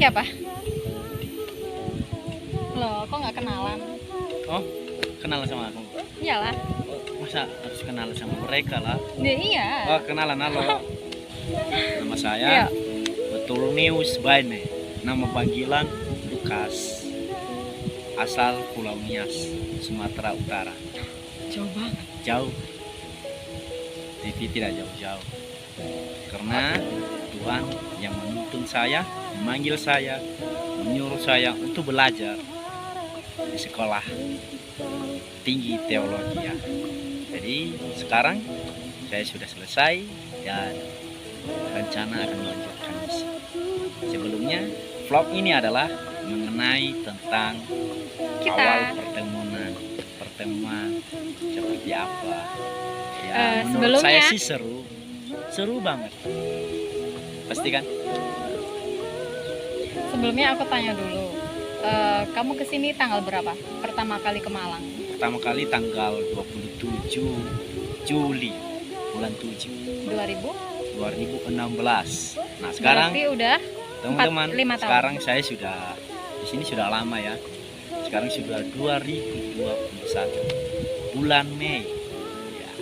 siapa? Loh, kok nggak kenalan? Oh, kenal sama aku? Iyalah. Oh, masa harus kenal sama mereka lah? Ya, iya. Oh, kenalan, halo. Nama saya Iya. Betul News Baine. Nama panggilan Lukas. Asal Pulau Nias, Sumatera Utara. Jauh banget. Jauh, tapi tidak jauh-jauh. Karena Tuhan yang menuntun saya, memanggil saya, menyuruh saya untuk belajar di sekolah tinggi teologi ya. Jadi sekarang saya sudah selesai dan rencana akan melanjutkan misi. Sebelumnya vlog ini adalah mengenai tentang Kita. awal pertemuan seperti apa. Ya, menurut sebelumnya- saya sih seru banget. Pasti kan? Sebelumnya aku tanya dulu. Kamu kesini tanggal berapa? Pertama kali ke Malang. Pertama kali tanggal 27 Juli bulan 7 2000? 2016. Nah, sekarang Berarti udah teman-teman, 5 tahun. sekarang saya sudah di sini sudah lama ya. Sekarang sudah 2021 bulan Mei. Ya.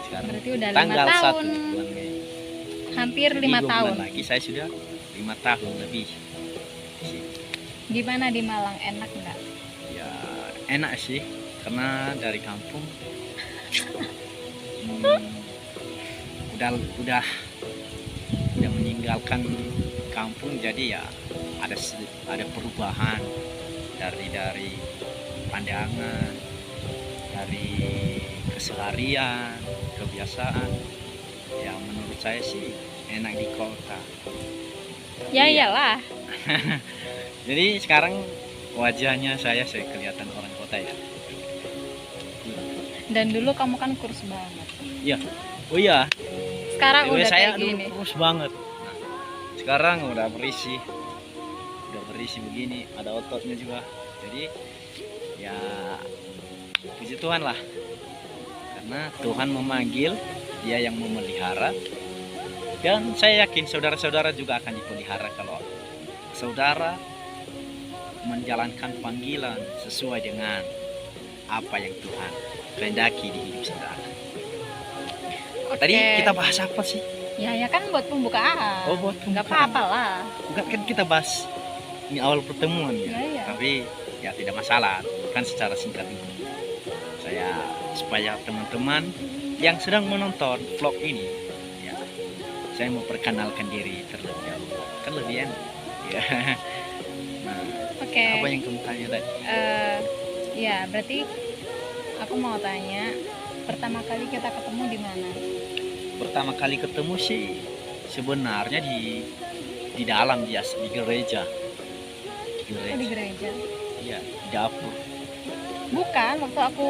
Sekarang Berarti udah 5 tanggal 1 tahun. bulan Mei. Hampir Jadi 5 2 tahun. bulan lagi saya sudah 5 tahun lebih. Gimana di Malang, enak nggak? Ya enak sih karena dari kampung udah meninggalkan kampung, jadi ya ada perubahan dari pandangan, dari keseharian, kebiasaan. Ya menurut saya sih enak di kota. Ya Iya. iyalah. Jadi sekarang wajahnya saya kelihatan orang kota ya. Dan dulu kamu kan kurus banget. Iya. Oh iya. Sekarang udah Saya kayak dulu gini. kurus banget. Nah, sekarang udah berisi begini, ada ototnya juga. Jadi ya puji Tuhan lah. Karena Tuhan memanggil, Dia yang memelihara. Dan saya yakin saudara-saudara juga akan dipelihara kalau saudara menjalankan panggilan sesuai dengan apa yang Tuhan kehendaki di hidup saudara. Oke. Tadi kita bahas apa sih? Ya kan buat pembukaan. Oh, buat Nggak pembukaan. apa-apa lah. Bukan kan kita bahas ini awal pertemuan ya. Iya. Tapi ya tidak masalah, kan secara singkat ini. Supaya teman-teman yang sedang menonton vlog ini ya, saya mau perkenalkan diri terlebih dahulu. Kan lebih enak. Ya. Nah, Oke. apa yang kamu tanya tadi? Ya berarti aku mau tanya, pertama kali kita ketemu di mana? Pertama kali ketemu sih sebenarnya di dalam di gereja. Oh, di gereja. Iya, di dapur. Bukan, waktu aku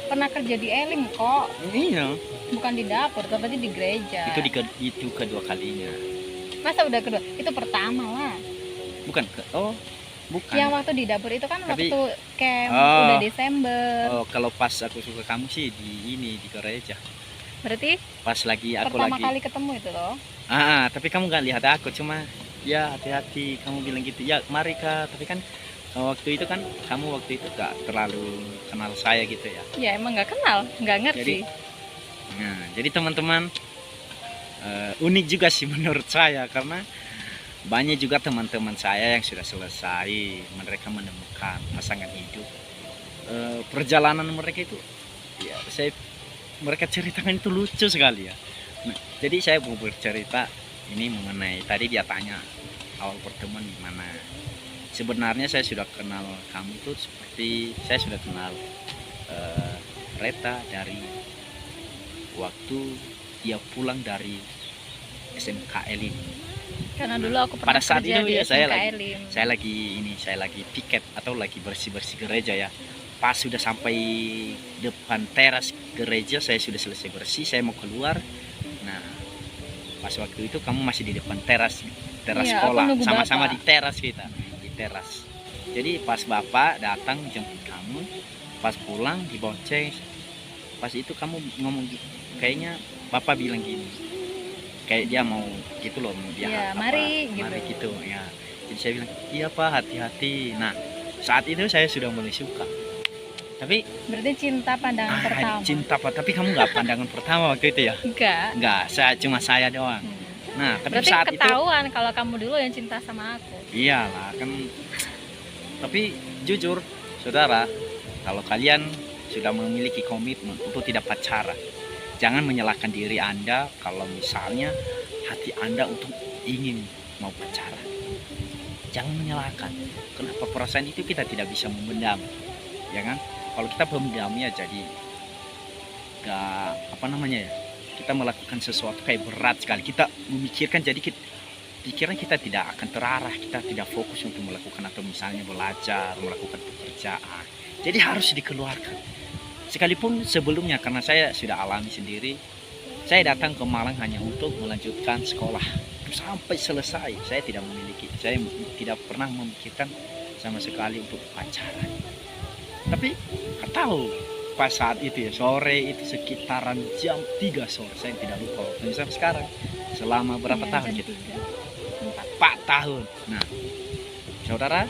pernah kerja di Elim kok. Iya, Bukan di dapur, tapi di gereja. itu kedua kalinya. Masa udah kedua? Itu pertama lah. Bukan bukan. Yang waktu di dapur itu kan Tapi- waktu camp Oh. udah Desember. Oh, kalau pas aku suka kamu sih di gereja. Berarti Pas lagi aku pertama lagi. kali ketemu itu loh. Tapi kamu nggak lihat aku, cuma ya hati-hati kamu bilang gitu. Ya, mari Kak. Tapi kan waktu itu kan kamu waktu itu gak terlalu kenal saya gitu ya. Ya emang nggak kenal, nggak ngerti. Nah, jadi teman-teman unik juga sih menurut saya, karena banyak juga teman-teman saya yang sudah selesai, mereka menemukan pasangan hidup. Perjalanan mereka itu ya mereka ceritakan itu lucu sekali ya. Nah, jadi saya mau bercerita ini mengenai tadi dia tanya awal pertemuan gimana. Sebenarnya saya sudah kenal kamu tuh seperti saya sudah kenal Reta dari waktu dia pulang dari SMK Elim. Karena dulu aku pernah Pada saat kerja itu di ya SMK Elim. saya lagi piket atau lagi bersih-bersih gereja ya. Pas sudah sampai depan teras gereja, saya sudah selesai bersih, saya mau keluar. Nah, pas waktu itu kamu masih di depan teras Iya, aku sekolah, nunggu sama-sama Bapak. di teras kita, di teras. Jadi pas Bapak datang jemput kamu, pas pulang dibonceng. Pas itu kamu ngomong kayaknya Bapak bilang gini, kayak dia mau gitu loh, mau dia Iya, mari gitu. mari gitu ya. Jadi saya bilang iya Pak, hati-hati. Nah saat itu saya sudah mulai suka, tapi Berarti cinta pandangan pertama. cinta Pak, tapi kamu nggak pandangan pertama waktu itu ya? Enggak. Cuma saya doang. Hmm. Nah tapi Berarti saat itu ketahuan kalau kamu dulu yang cinta sama aku. iyalah kan. Tapi jujur saudara, kalau kalian sudah memiliki komitmen untuk tidak pacaran, jangan menyalahkan diri Anda kalau misalnya hati Anda untuk ingin mau pacaran. Jangan menyalahkan. Kenapa perasaan itu kita tidak bisa memendam, ya kan? Kalau kita memendam ya jadi gak apa namanya ya, kita melakukan sesuatu kayak berat sekali. Kita memikirkan jadi pikiran kita tidak akan terarah, kita tidak fokus untuk melakukan atau misalnya belajar, melakukan pekerjaan. Jadi harus dikeluarkan. Sekalipun sebelumnya karena saya sudah alami sendiri, saya datang ke Malang hanya untuk melanjutkan sekolah sampai selesai. Saya tidak tidak pernah memikirkan sama sekali untuk pacaran. Tapi nggak tahu pas saat itu ya, sore itu sekitaran jam 3 sore, saya tidak lupa waktu sampai sekarang. Selama berapa Iya, tahun jam gitu? 3. 4 tahun. Nah, saudara,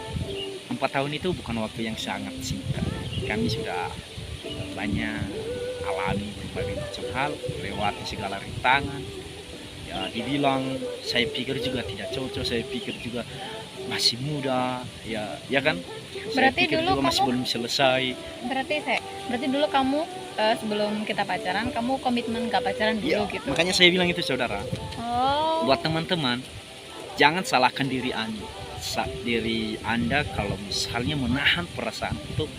4 tahun itu bukan waktu yang sangat singkat. Kami sudah banyak alami berbagai macam hal, lewati segala rintangan. Ya, dibilang saya pikir juga tidak cocok, saya pikir juga masih muda, ya kan? Saya Berarti pikir dulu juga masih kamu- belum selesai. Berarti dulu kamu sebelum kita pacaran, kamu komitmen gak pacaran dulu Ya, gitu. makanya saya bilang itu saudara. Oh. Buat teman-teman, jangan salahkan diri Anda kalau misalnya menahan perasaan untuk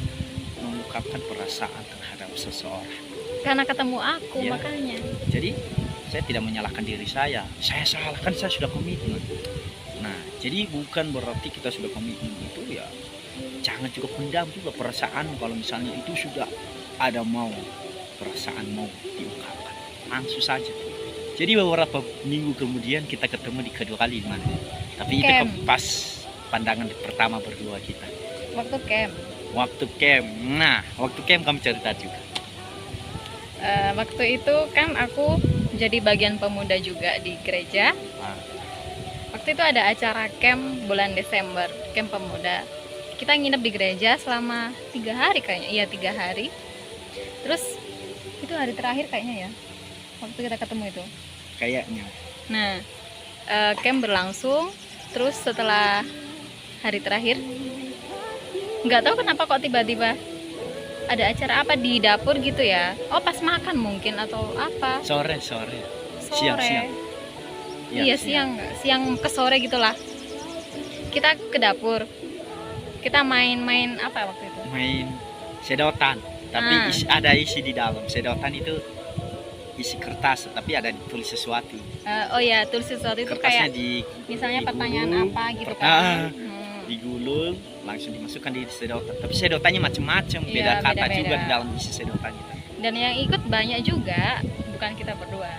mengungkapkan perasaan terhadap seseorang. Karena ketemu aku Iya. makanya. Jadi saya tidak menyalahkan diri saya salahkan, saya sudah komitmen. Nah jadi bukan berarti kita sudah komitmen itu ya jangan juga pendam juga perasaan. Kalau misalnya itu sudah ada perasaan mau diungkapkan, langsung saja. Jadi beberapa minggu kemudian kita ketemu di kedua kali di mana, tapi itu Camp. pas pandangan pertama berdua kita Waktu camp. waktu camp. Nah waktu camp kamu cerita juga. Waktu itu kan aku jadi bagian pemuda juga di gereja. Ah, Waktu itu ada acara camp bulan Desember, camp pemuda. Kita nginep di gereja selama 3 hari kayaknya, iya 3 hari. Terus itu hari terakhir kayaknya ya, waktu kita ketemu itu. kayaknya Nah, camp berlangsung. Terus setelah hari terakhir, nggak tahu kenapa kok tiba-tiba ada acara apa di dapur gitu ya. Oh pas makan mungkin atau apa. sore Sore. siang. Iya siang ke sore gitulah. Kita ke dapur. Kita main-main apa waktu itu? main sedotan, tapi Ah. ada isi di dalam sedotan itu isi kertas, tapi ada ditulis sesuatu. Oh ya tulis sesuatu itu Kertasnya kayak misalnya pertanyaan digulung, apa gitu Ah. kan. digulung, langsung dimasukkan di sedotan. Tapi sedotannya macam-macam, Iya, beda kata beda-beda. juga di dalam isi sedotan itu. Dan yang ikut banyak juga, bukan kita berdua.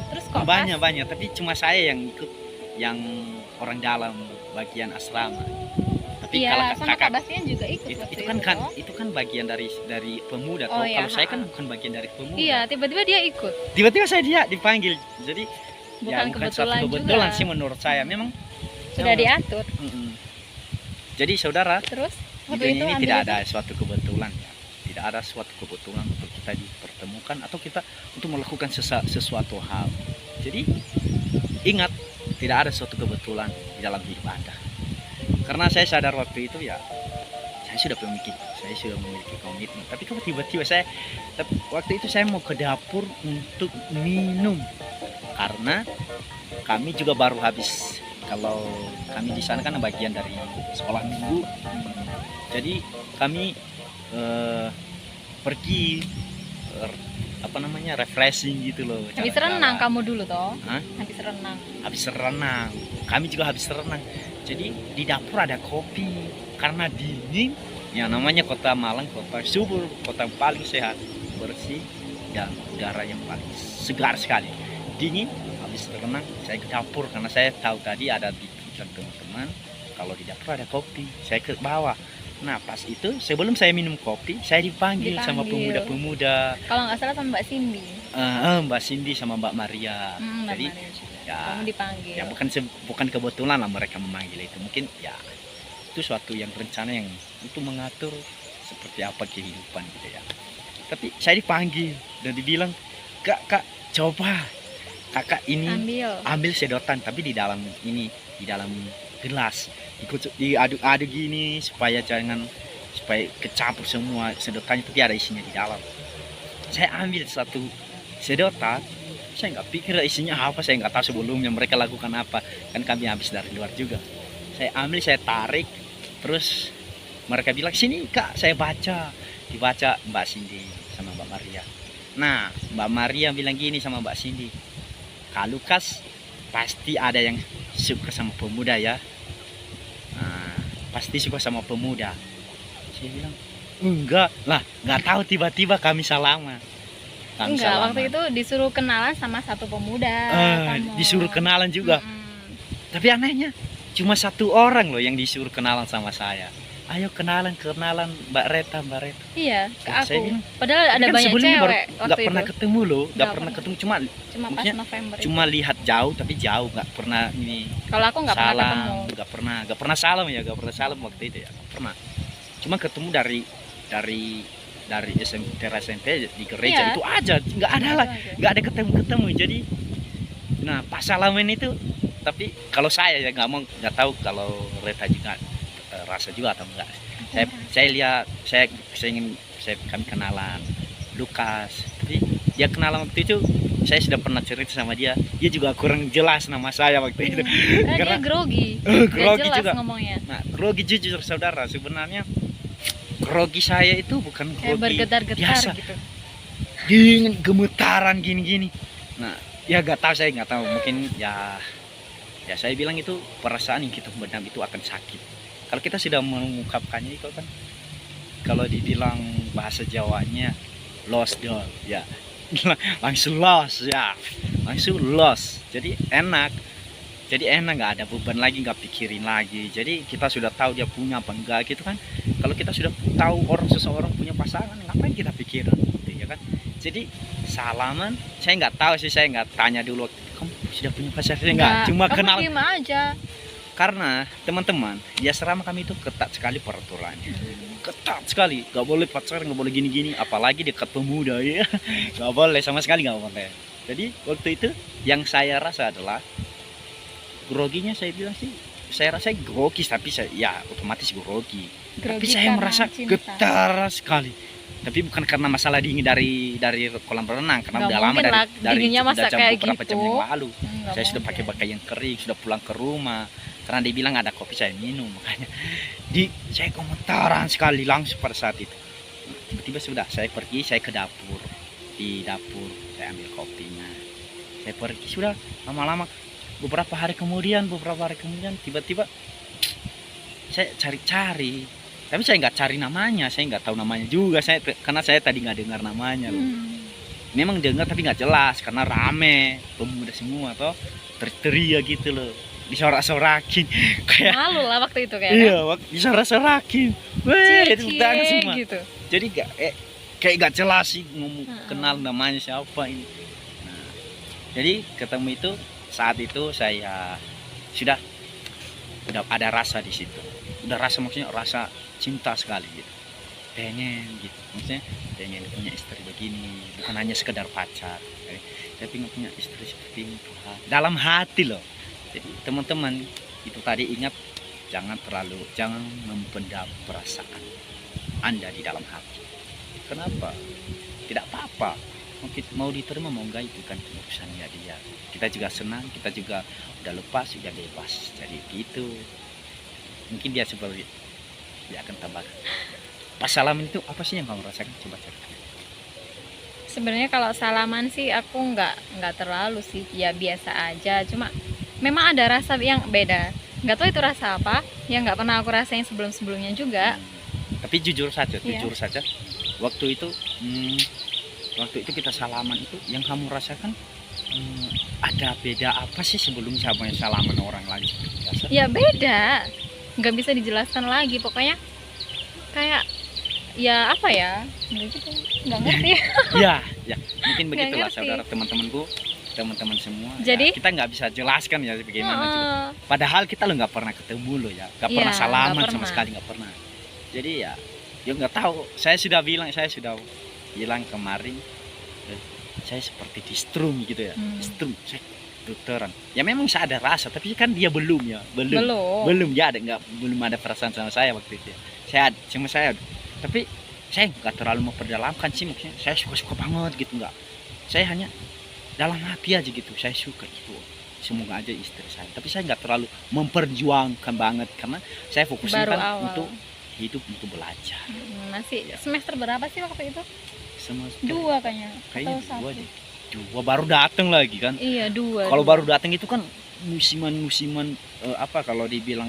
Terus kok Banyak, tapi cuma saya yang ikut, yang orang dalam bagian asrama. Tapi Iya, kalau sama Kak kakak Bastian juga ikut itu, waktu itu kan bagian dari pemuda. Oh, iya, Kalau saya kan ha-ha. bukan bagian dari pemuda. Iya, tiba-tiba dia ikut. Tiba-tiba dia dipanggil. Jadi Bukan suatu kebetulan kebetulan juga. sih menurut saya. Memang Sudah memang- diatur. Mm-mm. Jadi saudara, Terus di waktu dunia itu ini ambil tidak itu. ada suatu kebetulan ya. Tidak ada suatu kebetulan untuk kita dipertemukan atau kita untuk melakukan sesuatu hal. Jadi ingat, tidak ada suatu kebetulan di dalam hidup Anda. Karena saya sadar waktu itu ya, saya sudah memiliki komitmen. Tapi kok tiba-tiba waktu itu saya mau ke dapur untuk minum, karena kami juga baru habis. Kalau kami di sana kan bagian dari sekolah minggu, jadi kami pergi refreshing gitu loh. Habis jalan-jalan. renang kamu dulu toh? Hah? Habis renang. Habis renang, kami juga habis renang. Jadi di dapur ada kopi, karena dingin. Ya namanya kota Malang, kota subur, kota paling sehat, bersih, dan udara yang paling segar sekali. Dingin, habis renang saya ke dapur karena saya tahu tadi ada di pikiran teman-teman kalau di dapur ada kopi. Saya ke bawah. Nah pas itu sebelum saya minum kopi, saya dipanggil sama pemuda-pemuda. Kalau nggak salah sama Mbak Cindy. Mbak Cindy sama Mbak Maria. Mbak Jadi Maria juga. Ya, Kamu dipanggil. ya bukan kebetulan lah mereka memanggil itu. Mungkin ya itu suatu yang rencana yang itu mengatur seperti apa kehidupan gitu ya. Tapi saya dipanggil dan dibilang, kak coba kakak ini Ambil. sedotan tapi di dalam ini, di dalam gelas, ikut diaduk-aduk gini supaya kecampur semua sedotannya tapi ada isinya di dalam. Saya ambil satu sedotan, saya nggak pikir isinya apa, saya nggak tahu sebelumnya mereka lakukan apa, kan kami habis dari luar juga. Saya ambil, saya tarik, terus mereka bilang sini kak, saya dibaca Mbak Cindy sama Mbak Maria. Nah, Mbak Maria bilang gini sama Mbak Cindy, Kak Lukas pasti ada yang suka sama pemuda ya. Nah, pasti suka sama pemuda. Saya bilang enggak lah, nggak tahu, tiba-tiba kami salaman. Enggak, waktu itu disuruh kenalan sama satu pemuda. Kamu. Disuruh kenalan juga. Tapi anehnya cuma satu orang loh yang disuruh kenalan sama saya. Ayo kenalan Mbak Reta. Iya, ke Saya aku. bilang, Padahal ada kan banyak sebelumnya cewek nggak waktu pernah itu. ketemu loh, nggak Nggak pernah pernah. ketemu, Cuma pas maksudnya November. cuma lihat jauh tapi jauh, nggak pernah ini Kalau aku nggak pernah salam, ketemu. nggak pernah salam ya, nggak pernah salam waktu itu ya, nggak pernah. Cuma ketemu dari SMP di gereja Iya. itu aja, nggak ada lah, nggak ada ketemu. Jadi, nah pas salaman itu, tapi kalau saya ya nggak tahu kalau Reta juga rasa juga atau enggak. Saya lihat, kami kenalan Lukas, tapi dia kenalan waktu itu saya sudah pernah cerita sama dia juga kurang jelas nama saya waktu itu. Karena dia grogi. Grogi Gak jelas juga. ngomongnya. Nah, grogi jujur saudara, sebenarnya grogi saya itu bukan Kayak grogi bergetar-getar biasa, gitu. dingin, gemetaran gini. Nah, ya saya nggak tahu, mungkin ya saya bilang itu perasaan yang kita pendam itu akan sakit. Kalau kita sudah mengungkapkannya itu kan, kalau dibilang bahasa Jawanya lost dong ya, langsung lost ya, langsung lost. Jadi enak nggak ada beban lagi, nggak pikirin lagi. Jadi kita sudah tahu dia punya apa enggak gitu kan. Kalau kita sudah tahu seseorang punya pasangan, ngapain kita pikirin gitu ya kan. Jadi salaman, saya nggak tahu sih, saya nggak tanya dulu kamu sudah punya pasangan, saya nggak, cuma kamu kenal. diem aja. Karena teman-teman di asrama kami itu ketat sekali peraturannya, ketat sekali, nggak boleh pacaran, nggak boleh gini-gini, apalagi dekat pemuda ya, nggak boleh sama sekali, nggak boleh. Jadi waktu itu yang saya rasa adalah groginya, saya bilang sih, saya rasa grogi, tapi saya ya otomatis grogi. Tapi Grogi saya karena merasa cinta. getar sekali. Tapi bukan karena masalah dingin dari kolam renang, karena Nggak udah lama mungkin lah, dari dinginnya masa jam kayak beberapa jam gitu. yang lalu. Nggak Saya sudah mungkin. pakai pakaian kering, sudah pulang ke rumah. Karena dia bilang ada kopi, saya minum, makanya saya komentaran sekali langsung pada saat itu. Tiba-tiba sudah saya pergi, saya ke dapur. Di dapur saya ambil kopinya, saya pergi, sudah lama-lama beberapa hari kemudian tiba-tiba saya cari, tapi saya nggak cari namanya, saya nggak tahu namanya juga, karena saya tadi nggak dengar namanya loh. Memang dengar tapi nggak jelas karena rame pemuda semua toh, teriak gitu loh, disorak-sorakin kayak Malu lah waktu itu kayaknya. iya, disorak-sorakin, weh, tepuk tangan semua. Gitu. Jadi kayak gak jelas sih ngomong kenal namanya siapa ini. Nah, jadi ketemu itu, saat itu saya sudah ada rasa di situ. Udah rasa, maksudnya rasa cinta sekali gitu. Pengen gitu. Maksudnya pengen punya istri begini, bukan hanya sekedar pacar. Saya pengen punya istri seperti ini Tuhan. Dalam hati loh. Jadi teman-teman itu tadi ingat, jangan mempendam perasaan Anda di dalam hati. Kenapa? Tidak apa-apa. Mau diterima mau enggak itu kan urusannya dia. Kita juga senang, kita juga udah lepas, udah bebas. Jadi gitu. Mungkin dia akan tambah. Pas salaman itu apa sih yang kamu rasakan? Coba cerita. Sebenarnya kalau salaman sih aku nggak terlalu sih, ya biasa aja. Cuma memang ada rasa yang beda. Nggak tahu itu rasa apa, yang nggak pernah aku rasain sebelum-sebelumnya juga. Tapi jujur saja, Iya. waktu itu kita salaman itu, yang kamu rasakan ada beda apa sih sebelum sama salaman orang lain seperti biasa? Ya beda, nggak bisa dijelaskan lagi. Pokoknya kayak ya apa ya, nggak ngerti. Ya, mungkin Nggak begitulah ngerti. saudara, teman-temanku. teman-teman semua. Jadi? Ya, kita nggak bisa jelaskan ya bagaimana juga. Heeh. Padahal kita lo nggak pernah ketemu lo ya, nggak Iya, pernah salaman nggak sama pernah. sekali nggak pernah. Jadi ya nggak tahu. Saya sudah bilang kemarin, eh, saya seperti distrum gitu ya, distrum. Saya dokteran. Ya memang saya ada rasa, tapi kan dia belum ya, belum ya belum ada perasaan sama saya waktu itu. Ya. Saya, tapi saya nggak terlalu memperdalamkan sih, maksudnya saya suka banget gitu nggak. Saya hanya dalam hati aja gitu, saya suka itu. Semoga aja istri saya. Tapi saya nggak terlalu memperjuangkan banget karena saya fokusnya Baru kan awal. untuk hidup, untuk belajar. Masih semester berapa sih waktu itu? Semester 2 kayaknya. kayaknya Atau 2 1? deh. 2 baru datang lagi kan. Iya, 2. Kalau baru datang itu kan musiman apa kalau dibilang,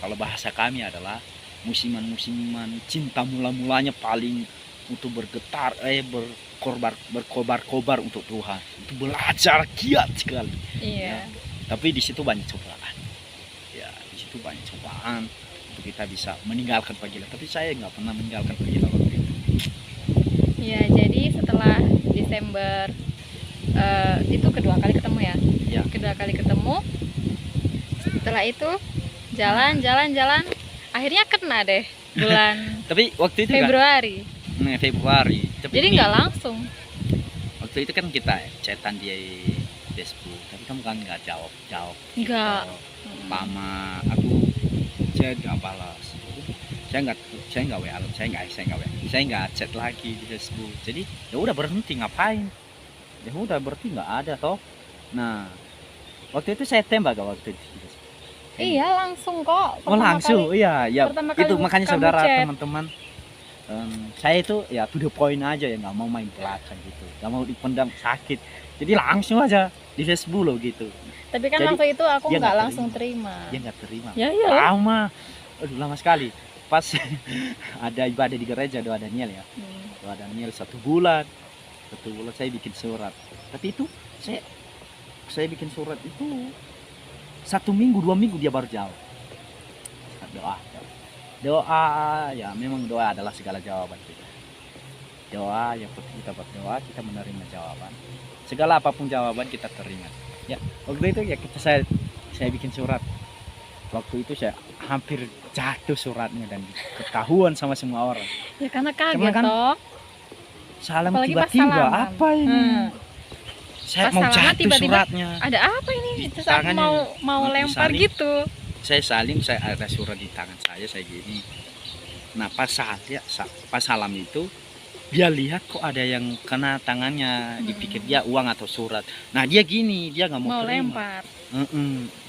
kalau bahasa kami adalah musiman cinta mula-mulanya paling untuk bergetar berkobar-kobar untuk Tuhan, untuk belajar giat sekali. Iya. Tapi di situ banyak cobaan. Ya, di situ banyak cobaan untuk kita bisa meninggalkan panggilan. Tapi saya nggak pernah meninggalkan panggilan waktu itu. Iya, jadi setelah Desember itu kedua kali ketemu ya. Ya. Kedua kali ketemu. Setelah itu jalan. Akhirnya kena deh bulan Tapi waktu itu Februari. Februari. Tapi Jadi ini, nggak langsung. waktu itu kan kita chatan di Facebook, tapi kamu kan nggak jawab. Nggak. Lama aku chat nggak balas. Saya nggak WA, saya nggak chat lagi di Facebook. Jadi ya udah berhenti, ngapain? Ya udah berarti nggak ada toh. Nah, waktu itu saya tembak gak waktu itu? Iya, langsung kok. Oh langsung, iya, ya pertama itu kali makanya kamu saudara chat. teman-teman, saya itu ya to the point aja ya, nggak mau main belakang gitu, nggak mau dipendam sakit, jadi langsung aja di Facebook loh gitu. Tapi kan Jadi, waktu itu aku dia nggak nggak langsung terima. Dia nggak terima, Ya, iya. lama sekali. Pas ada ibadah di gereja doa Daniel ya, doa Daniel 1 bulan saya bikin surat. Tapi itu saya bikin surat itu 1 minggu 2 minggu dia baru jawab. Doa ya, memang doa adalah segala jawaban kita. Doa yang penting, kita berdoa kita menerima jawaban, segala apapun jawaban kita terima ya. Waktu itu ya saya bikin surat. Waktu itu saya hampir jatuh suratnya dan ketahuan sama semua orang. Ya karena kaget Cuman kan, toh. salam Apalagi pas tiba-tiba, salaman. apa ini? Saya Pas mau salaman jatuh tiba-tiba, suratnya. Ada apa ini? Di Terus aku tangannya, mau lempar saling. gitu. Saya ada surat di tangan saya gini. Nah pas salam itu dia lihat kok ada yang kena tangannya, dipikir dia uang atau surat. Nah dia gini, dia nggak mau terima. Lempar.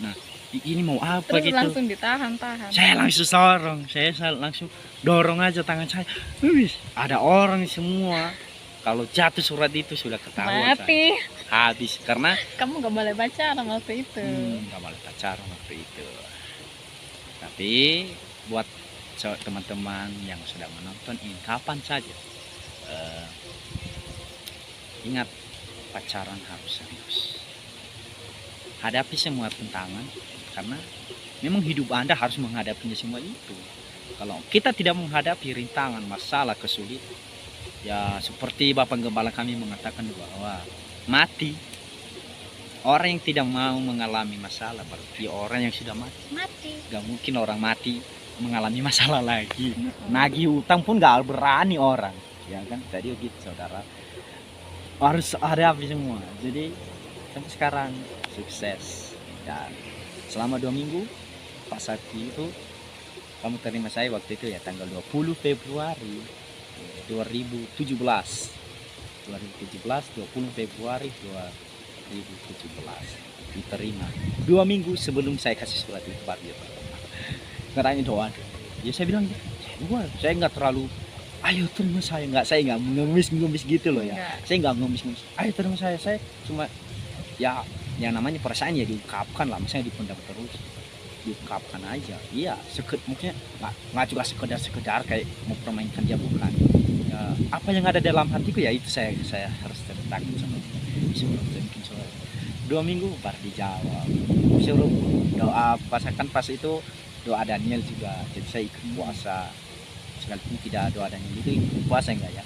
Nah ini mau apa Terus gitu? langsung ditahan. Saya langsung sorong, saya langsung dorong aja tangan saya. Wih, ada orang semua. Kalau jatuh surat itu sudah ketahuan. Mati. Habis karena Kamu nggak boleh baca waktu itu. nggak boleh pacaran waktu itu. Tapi buat teman-teman yang sedang menonton ini, kapan saja ingat, pacaran harus serius. Hadapi semua tantangan, karena memang hidup Anda harus menghadapinya semua itu. Kalau kita tidak menghadapi rintangan, masalah, kesulitan, ya seperti Bapak Gembala kami mengatakan bahwa mati. Orang yang tidak mau mengalami masalah berarti orang yang sudah mati. Gak mungkin orang mati mengalami masalah lagi. Nagih utang pun gak berani orang, ya kan? Tadi gitu saudara, harus hadapi semua. Jadi sampai sekarang sukses. Dan selama 2 minggu Pak Sakti itu kamu terima saya waktu itu ya, tanggal 20 Februari 2017 20 Februari 2017 diterima. 2 minggu sebelum saya kasih surat itu baru dia katanya doa. Ya saya bilang saya nggak terlalu ayo terima saya nggak ngemis gitu loh ya. Saya nggak ngemis ayo terima saya cuma ya yang namanya perasaan ya diungkapkan lah, misalnya dipendam terus diungkapkan aja. Iya mungkin nggak juga sekedar kayak mau permainkan dia, bukan ya, apa yang ada dalam hatiku ya itu saya harus tertakut sama suruh bikin surat. 2 minggu baru dijawab, suruh doa pas itu doa Daniel juga, jadi saya ikut puasa sekalipun tidak doa Daniel itu ikut puasa enggak ya,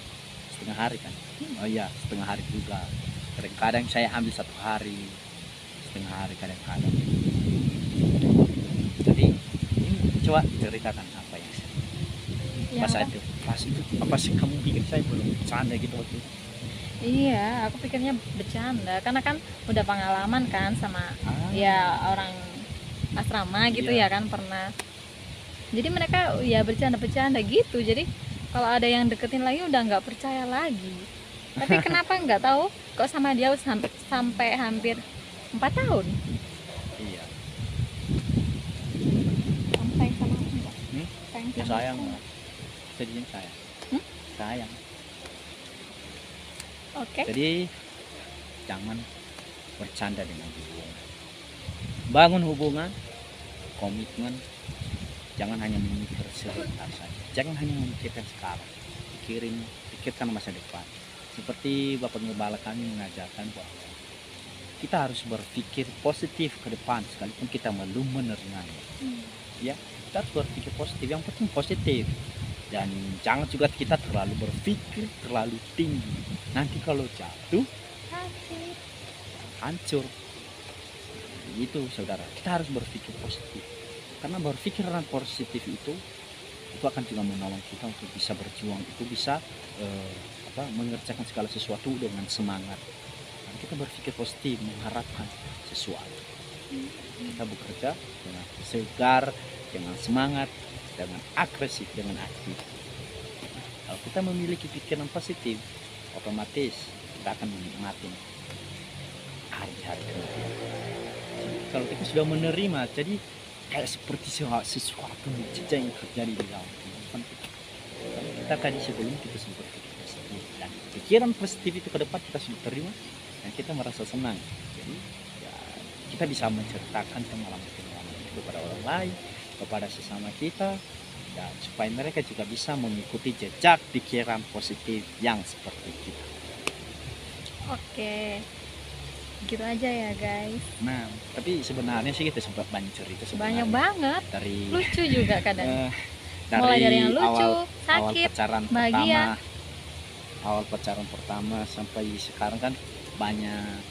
setengah hari kan. Oh iya setengah hari juga Kadang saya ambil 1 hari, setengah hari kadang-kadang. Jadi ini coba ceritakan apa yang Yang apa? pas itu apa sih kamu pikir saya belum bercanda gitu waktu itu? Iya, aku pikirnya bercanda karena kan udah pengalaman kan sama Ah, ya orang asrama gitu iya. ya kan pernah. Jadi mereka ya bercanda-bercanda gitu. Jadi kalau ada yang deketin lagi udah nggak percaya lagi. Tapi kenapa nggak tahu kok sama dia sampai hampir 4 tahun. Iya. Kamu sayang sama aku nggak? Hmm? Sayang Ya, sama sayang aku lah. Jadinya saya. Hmm? Sayang. Oke. Jadi jangan bercanda dengan hubungan. Bangun hubungan, komitmen. Jangan hanya memikir sebentar saja. Jangan hanya memikirkan sekarang. Pikirkan masa depan. Seperti Bapak Gembala kami mengajarkan bahwa kita harus berpikir positif ke depan sekalipun kita belum menerimanya. Ya, kita harus berpikir positif. Yang penting positif. Dan jangan juga kita terlalu berpikir terlalu tinggi. Nanti kalau jatuh, Sakit. hancur. Itu saudara, kita harus berpikir positif. Karena berpikiran positif itu akan juga menolong kita untuk bisa berjuang, itu bisa mengerjakan segala sesuatu dengan semangat. Dan kita berpikir positif, mengharapkan sesuatu. Kita bekerja dengan segar, dengan semangat, dengan agresif, dengan aktif. Kalau kita memiliki pikiran positif, otomatis kita akan menikmati hari-hari kemudian. Kalau kita sudah menerima, jadi kayak seperti sesuatu mujizat yang terjadi di dalam kehidupan kita. Kita tadi sebelum kita sempat berpikir positif dan pikiran positif itu ke depan kita sudah terima dan kita merasa senang. Jadi ya, kita bisa menceritakan pengalaman-pengalaman itu kepada orang lain, kepada sesama kita, dan supaya mereka juga bisa mengikuti jejak pikiran positif yang seperti kita. Oke. Gitu aja ya guys. Nah, tapi sebenarnya sih kita sempat banyak cerita sebenarnya. Banyak banget. Dari Lucu juga kadang. dari Mulai dari yang lucu, awal sakit, pacaran bahagia. awal pacaran pertama sampai sekarang kan banyak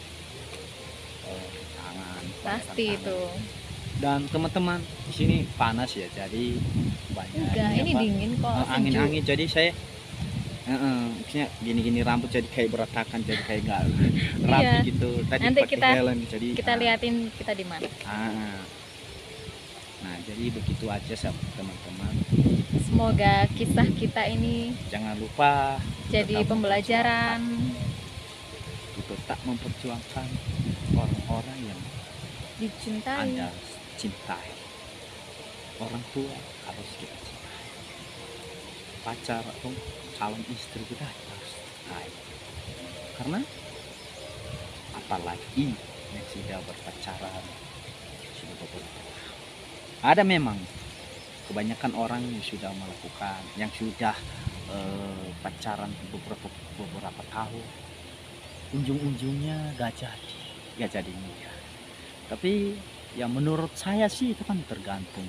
tangan Pasti itu. dan teman-teman di sini panas ya, jadi banyak Enggak, ini apa, dingin kok. Sejuk. angin-angin, jadi saya maksudnya gini-gini rambut jadi kayak berantakan, jadi kayak nggak rapi Iya. gitu. Tadi Nanti pakai helm, jadi Kita liatin kita di mana. Nah, jadi begitu aja teman-teman. Semoga kisah kita ini Jangan lupa jadi tetap pembelajaran. untuk tak memperjuangkan orang-orang yang Dicintai. Anda cintai. Orang tua harus kita cintai. Pacar atau calon istri kita harus cintai. Karena apalagi yang sudah berpacaran sudah beberapa tahun. Ada memang kebanyakan orang yang sudah melakukan, yang sudah pacaran beberapa tahun, ujung-ujungnya gak jadi nikah. Tapi ya menurut saya sih itu kan tergantung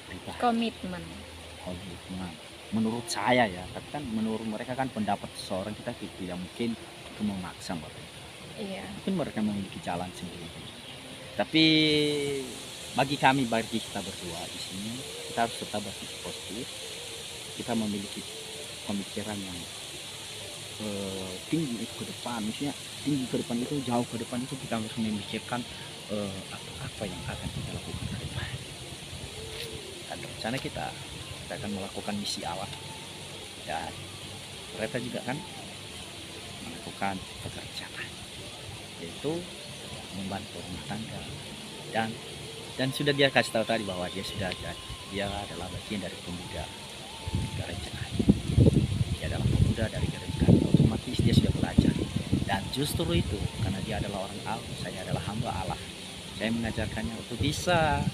pribadi, Komitmen. komitmen. Menurut saya ya, tapi kan menurut mereka kan pendapat seorang kita tidak mungkin itu memaksa mereka. Iya. Mungkin mereka memiliki jalan sendiri. Tapi bagi kita berdua di sini, kita harus tetap berpikir positif. Kita memiliki pemikiran yang tinggi itu ke depan. Misalnya tinggi ke depan itu, jauh ke depan itu kita harus memikirkan apa yang akan kita lakukan ke depan. Dan rencana kita akan melakukan misi alam, dan mereka juga kan melakukan pekerjaan, yaitu membantu rumah tangga, dan sudah dia kasih tahu tadi bahwa dia adalah bagian dari pemuda gereja. Dia adalah pemuda dari gereja. Otomatis dia sudah belajar, dan justru itu karena dia adalah orang Allah, saya adalah hamba Allah. Saya mengajarkannya untuk bisa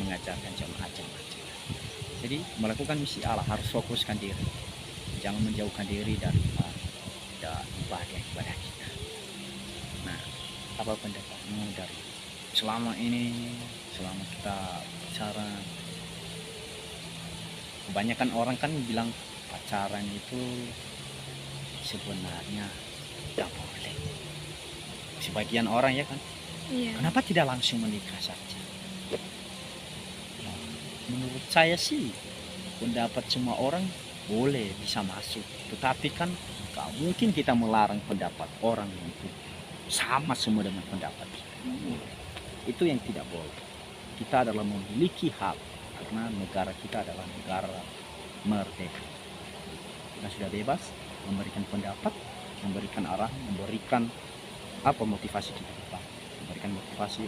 mengajarkan jemaat-jemaat. Jadi melakukan misi Allah harus fokuskan diri, jangan menjauhkan diri dari ibadah kita. Nah, apa pendapatmu dari selama kita pacaran? Kebanyakan orang kan bilang pacaran itu sebenarnya tidak boleh. sebagian orang ya kan, Iya. kenapa tidak langsung menikah saja? Nah, menurut saya sih pendapat semua orang boleh bisa masuk, tetapi kan gak mungkin kita melarang pendapat orang untuk sama semua dengan pendapat kita. Itu yang tidak boleh. Kita adalah memiliki hak karena negara kita adalah negara merdeka. Kita sudah bebas memberikan pendapat, memberikan arah, memberikan apa motivasi kita, memberikan motivasi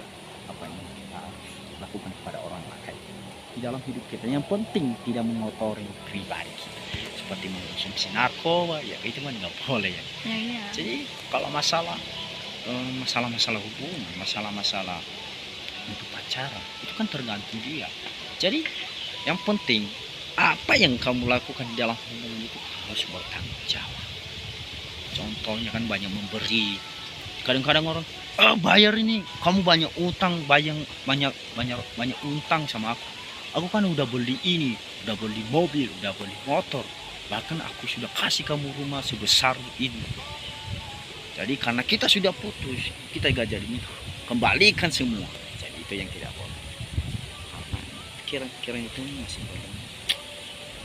apa yang kita harus lakukan kepada orang lain di dalam hidup kita. Yang penting tidak mengotori pribadi kita, seperti mengkonsumsi narkoba, ya itu kan nggak boleh ya. Ya, iya. Jadi kalau masalah masalah hubungan, masalah untuk pacaran, itu kan tergantung dia. Jadi yang penting apa yang kamu lakukan di dalam hubungan itu harus bertanggung jawab. Contohnya kan banyak memberi. Kadang-kadang orang, bayar ini, kamu banyak utang, banyak utang sama aku. Aku kan udah beli ini, udah beli mobil, udah beli motor, bahkan aku sudah kasih kamu rumah sebesar ini. Jadi karena kita sudah putus, kita gak jadi nikah, kembalikan semua. Jadi itu yang tidak boleh. Karena kira-kira itu masih belum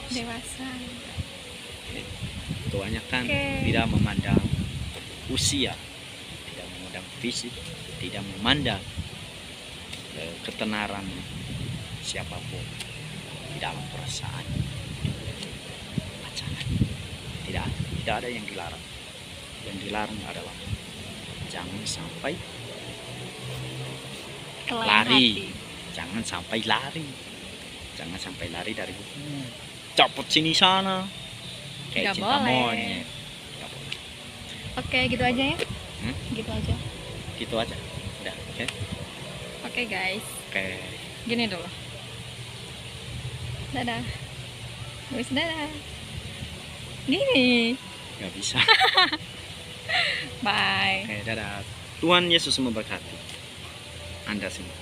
Dewasa. kebanyakan Oke. tidak memandang usia, tidak memandang fisik, tidak memandang ketenaran siapapun di dalam perasaan pacaran. Tidak ada yang dilarang. Yang dilarang adalah jangan sampai Kelain lari, hati. jangan sampai lari dari hubungan. Copot sini sana kayak Nggak cinta boleh. monyet. Nggak boleh. Oke, gitu aja ya. Gitu aja. Gitu aja. Udah, oke. Oke, guys. Oke. Gini dulu. Dadah. Wis dadah. Gini. Nggak bisa. Bye. Oke, dadah. Tuhan Yesus memberkati Anda semua.